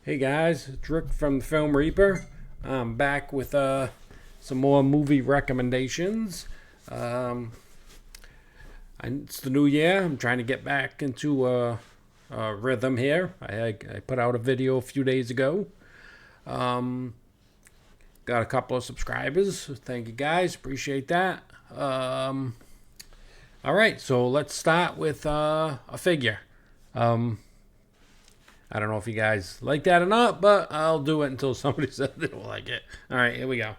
Hey guys, it's Rick from the Film Reaper. I'm back with some more movie recommendations. Um, it's the new year. I'm trying to get back into a rhythm here. I put out a video a few days ago. Um, got a couple of subscribers. Thank you guys. Appreciate that. All right, so let's start with a figure. I don't know if you guys like that or not, but I'll do it until somebody says they don't like it. All right, here we go.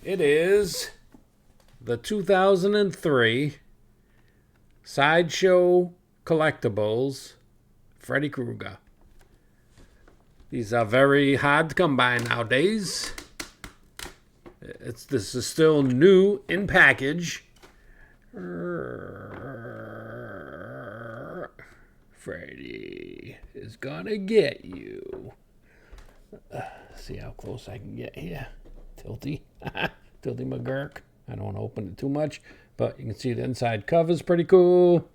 It is the 2003 Sideshow Collectibles Freddy Krueger. These are very hard to come by nowadays. This is still new in package. Freddy is gonna get you. See how close I can get here. Tilty. Tilty McGurk. I don't want to open it too much, but you can see the inside cover is pretty cool.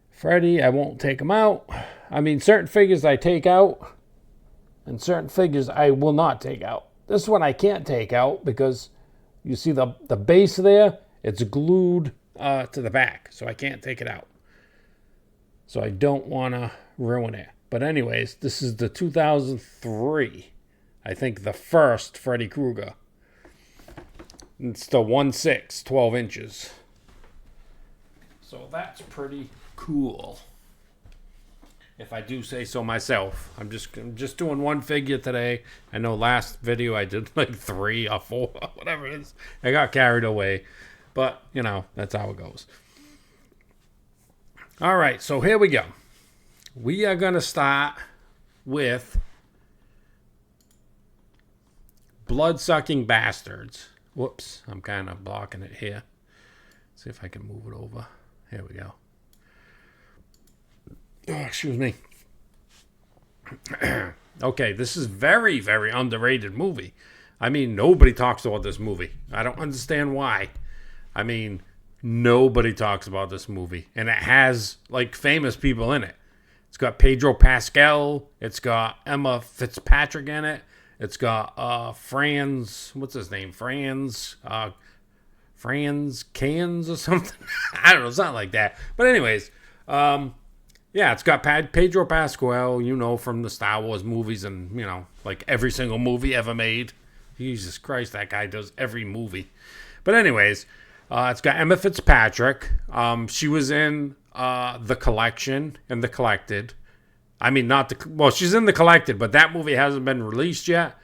Freddy, I won't take him out. I mean, certain figures I take out, and certain figures I will not take out. This one I can't take out because you see the base there, it's glued to the back, so I can't take it out. So I don't want to ruin it. But anyways, this is the 2003. I think the first Freddy Krueger. It's the 1/6, 12 inches. So that's pretty cool. If I do say so myself. I'm just doing one figure today. I know last video I did like 3 or 4, whatever it is. I got carried away. But, that's how it goes. All right, so here we go. We are going to start with Blood-Sucking Bastards. Whoops, I'm kind of blocking it here. Let's see if I can move it over. Here we go. Oh, excuse me. Okay, this is very, very underrated movie. I mean, nobody talks about this movie. I don't understand why. I mean, nobody talks about this movie. And it has, famous people in it. It's got Pedro Pascal. It's got Emma Fitzpatrick in it. It's got Franz, what's his name? Franz Cans or something. I don't know, something like that. But anyways, it's got Pedro Pascal, from the Star Wars movies and, every single movie ever made. Jesus Christ, that guy does every movie. But anyways, it's got Emma Fitzpatrick. She was in The Collection and The Collected. I mean, she's in The Collected, but that movie hasn't been released yet.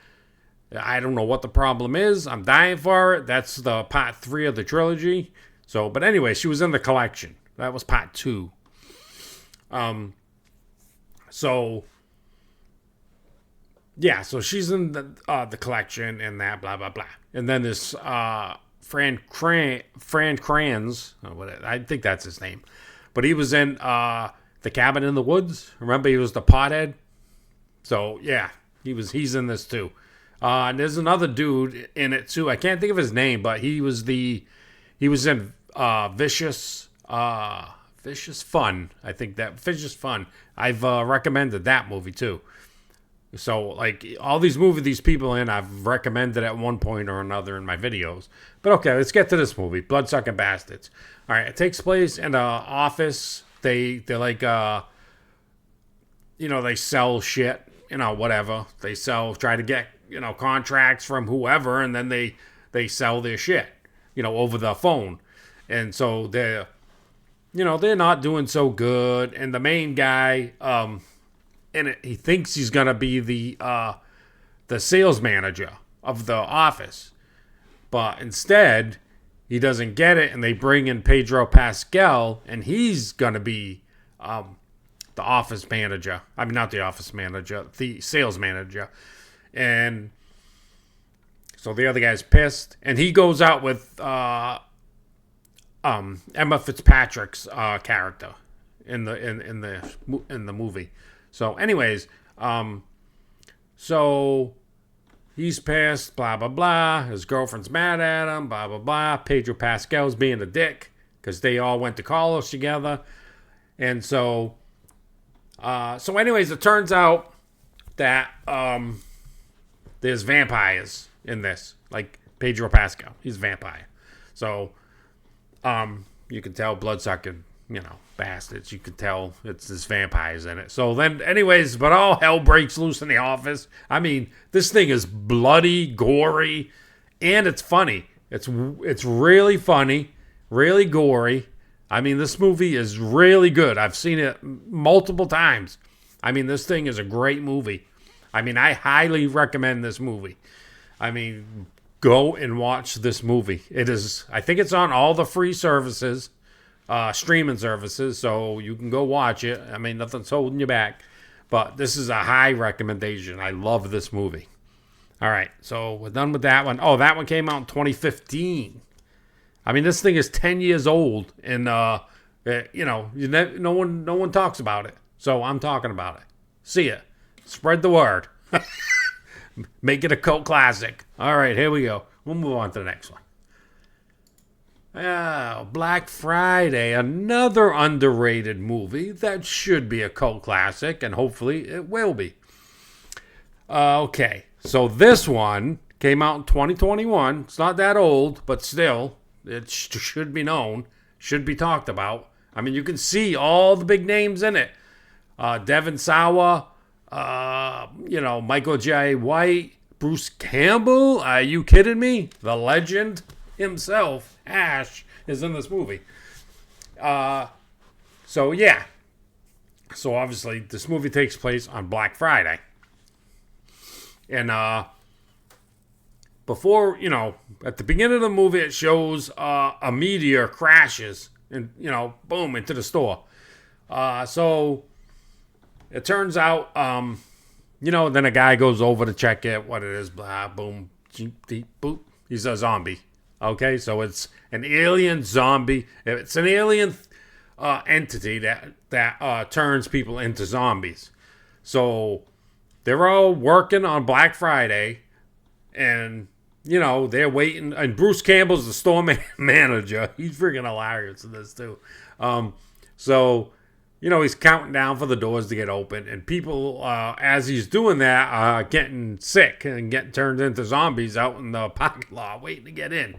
I don't know what the problem is. I'm dying for it. That's the part 3 of the trilogy. But anyway, she was in The Collection. That was part 2. So she's in the Collection and that, blah, blah, blah. And then this Fran Kranz, I think that's his name. But he was in The Cabin in the Woods. Remember, he was the pothead. So, yeah, he's in this too. And there's another dude in it too. I can't think of his name, but he was in Vicious Fun. I think that Vicious Fun. I've recommended that movie too. So, all these movies these people in, I've recommended at one point or another in my videos. But okay, let's get to this movie, Blood-Sucking Bastards. All right, it takes place in an office. They're they sell shit, whatever. They try to get, contracts from whoever, and then they sell their shit, over the phone. And so they're not doing so good. And the main guy, he thinks he's gonna be the sales manager of the office, but instead he doesn't get it, and they bring in Pedro Pascal, and he's gonna be the office manager. I mean, not the office manager, the sales manager. And so the other guy's pissed, and he goes out with Emma Fitzpatrick's character in the movie. So, anyways, so he's pissed, blah, blah, blah. His girlfriend's mad at him, blah, blah, blah. Pedro Pascal's being a dick because they all went to college together. And so So anyways, it turns out that there's vampires in this, like Pedro Pascal. He's a vampire. So you can tell blood-sucking, bastards. You can tell it's this vampires in it. So then, anyways, but all hell breaks loose in the office. I mean, this thing is bloody, gory, and it's funny. It's really funny, really gory. I mean, this movie is really good. I've seen it multiple times. I mean, this thing is a great movie. I mean, I highly recommend this movie. I mean, go and watch this movie. It is, I think it's on all the free services, streaming services, so you can go watch it. I mean, nothing's holding you back. But this is a high recommendation. I love this movie. All right, so we're done with that one. Oh, that one came out in 2015. I mean, this thing is 10 years old, and no one talks about it. So I'm talking about it. See ya. Spread the word. Make it a cult classic. All right, here we go. We'll move on to the next one. Oh, Black Friday, another underrated movie that should be a cult classic, and hopefully it will be. Okay, so this one came out in 2021. It's not that old, but still, it should be known, should be talked about. I mean, you can see all the big names in it. Devon Sawa, Michael J. White, Bruce Campbell. Are you kidding me? The legend himself, Ash, is in this movie. So yeah. So obviously, this movie takes place on Black Friday. And before, at the beginning of the movie, it shows a meteor crashes and, boom, into the store. So it turns out, then a guy goes over to check it, what it is, blah, boom, boop. He's a zombie. Okay, so it's an alien zombie. It's an alien entity that turns people into zombies. So they're all working on Black Friday, and they're waiting. And Bruce Campbell's the store manager. He's freaking hilarious in this too. So he's counting down for the doors to get open, and people, as he's doing that, are getting sick and getting turned into zombies out in the parking lot, waiting to get in.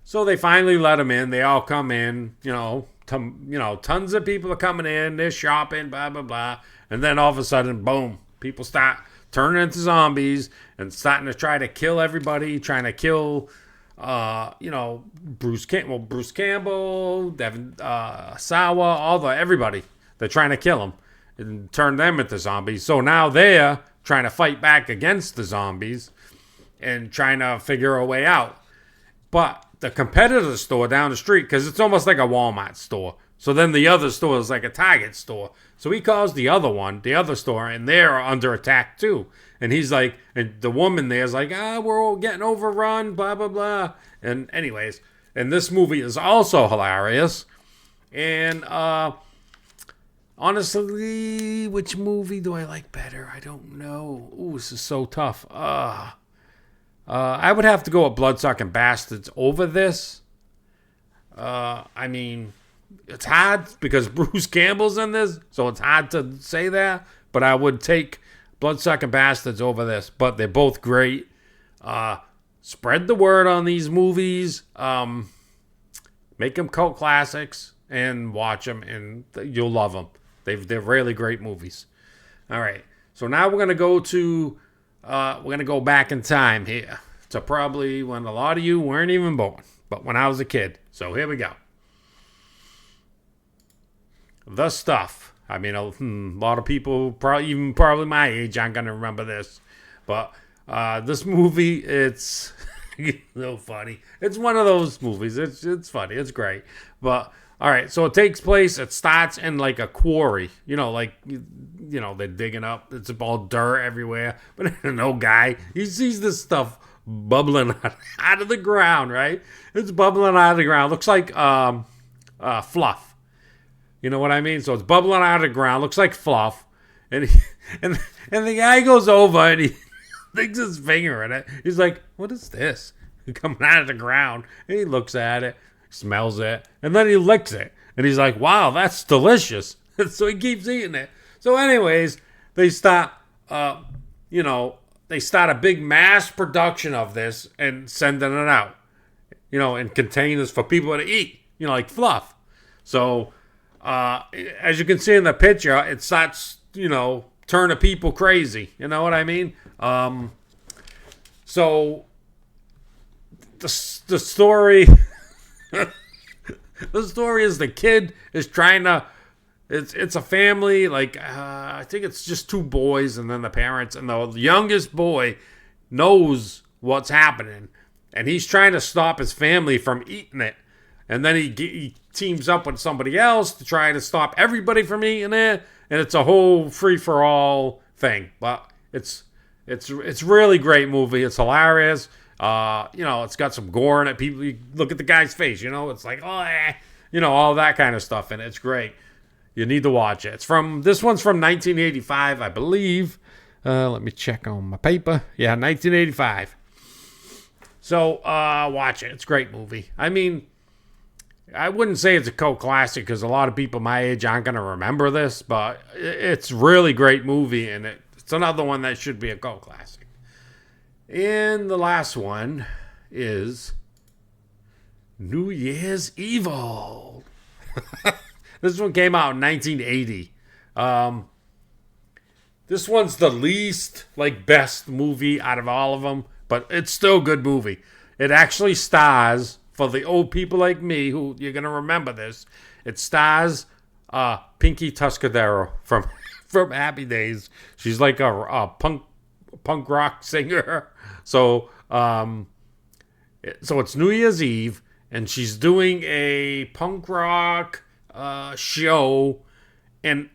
So they finally let him in. They all come in. Tons of people are coming in. They're shopping, blah blah blah, and then all of a sudden, boom! People start turning into zombies and starting to try to kill everybody. Trying to kill, Bruce Campbell, Devon Sawa, everybody. They're trying to kill him and turn them into zombies. So now they're trying to fight back against the zombies and trying to figure a way out. But the competitor store down the street, because it's almost like a Walmart store. So then the other store is like a Target store. So he calls the other store, and they're under attack too. And he's like, and the woman there's like, we're all getting overrun, blah, blah, blah. And anyways, and this movie is also hilarious. And honestly, which movie do I like better? I don't know. Ooh, this is so tough. I would have to go with Bloodsucking Bastards over this. I mean, it's hard because Bruce Campbell's in this, so it's hard to say that. But I would take Bloodsucking Bastards over this. But they're both great. Spread the word on these movies. Make them cult classics and watch them, and you'll love them. They're really great movies. All right, so now we're gonna go back in time here to probably when a lot of you weren't even born, but when I was a kid. So here we go. The Stuff. I mean, a lot of people, probably my age, aren't gonna remember this, but this movie, it's so funny. It's one of those movies. It's funny. It's great. But all right, so it starts in like a quarry. They're digging up. It's all dirt everywhere. But no guy, he sees this stuff bubbling out of the ground, right? It's bubbling out of the ground. Looks like fluff. You know what I mean? So it's bubbling out of the ground. Looks like fluff. And the guy goes over and he sticks his finger in it. He's like, what is this? Coming out of the ground. And he looks at it, smells it, and then he licks it. And he's like, wow, that's delicious. So he keeps eating it. So anyways, they start, they start a big mass production of this and sending it out, in containers for people to eat, like fluff. So, as you can see in the picture, it starts, turning people crazy. You know what I mean? So, the story, the story is the kid is trying to, it's a family, I think it's just two boys and then the parents, and the youngest boy knows what's happening, and he's trying to stop his family from eating it. And then he teams up with somebody else to try to stop everybody from eating it, and it's a whole free-for-all thing. But it's really great movie. It's hilarious. It's got some gore in it. People, you look at the guy's face, it's like, all that kind of stuff in it. It's great. You need to watch it. This one's from 1985, I believe. Let me check on my paper. Yeah, 1985. So, watch it. It's a great movie. I mean, I wouldn't say it's a cult classic because a lot of people my age aren't going to remember this, but it's really great movie, and it's another one that should be a cult classic. And the last one is New Year's Evil. This one came out in 1980. This one's the least, best movie out of all of them, but it's still a good movie. It actually stars, for the old people like me, who you're going to remember this, it stars Pinky Tuscadero from Happy Days. She's like a punk rock singer. So it's New Year's Eve, and she's doing a punk rock show, and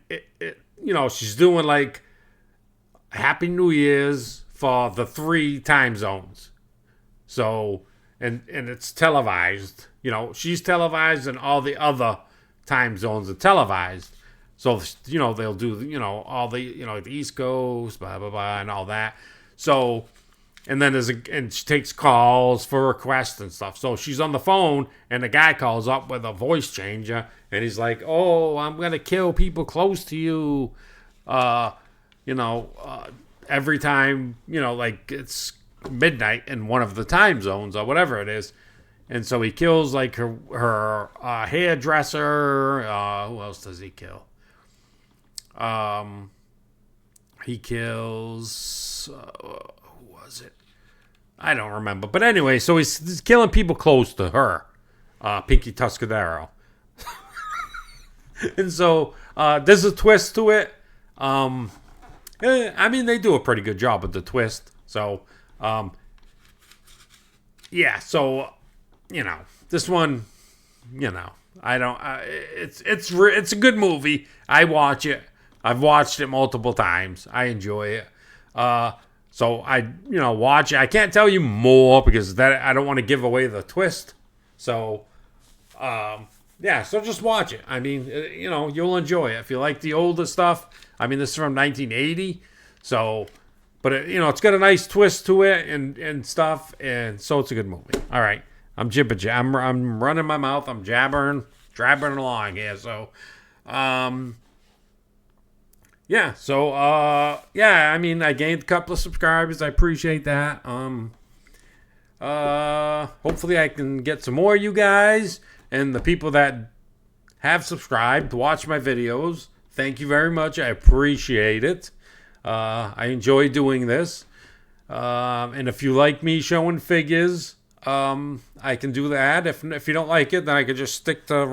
she's doing Happy New Year's for the 3 time zones. So, and it's televised. She's televised, and all the other time zones are televised. So, they'll do, all the, the East Coast, blah, blah, blah, and all that. So, and then and she takes calls for requests and stuff. So she's on the phone, and the guy calls up with a voice changer, and he's like, "Oh, I'm gonna kill people close to you, every time, it's midnight in one of the time zones or whatever it is." And so he kills her hairdresser. Who else does he kill? He kills. Who was it? I don't remember. But anyway, so he's killing people close to her, Pinky Tuscadero. And so there's a twist to it. I mean, they do a pretty good job with the twist. So, yeah. So, this one, I don't. It's a good movie. I watch it. I've watched it multiple times. I enjoy it. So I, watch it. I can't tell you more because I don't want to give away the twist. So, yeah. So just watch it. I mean, you'll enjoy it if you like the older stuff. I mean, this is from 1980. So, but it's got a nice twist to it and stuff, and so it's a good movie. All right, I'm I'm running my mouth. I'm jabbering along here. So, yeah. So, yeah. I mean, I gained a couple of subscribers. I appreciate that. Hopefully, I can get some more of you guys and the people that have subscribed to watch my videos. Thank you very much. I appreciate it. I enjoy doing this. And if you like me showing figures, I can do that. If you don't like it, then I could just stick to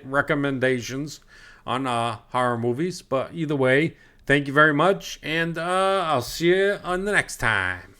recommendations on horror movies. But either way, thank you very much. And I'll see you on the next time.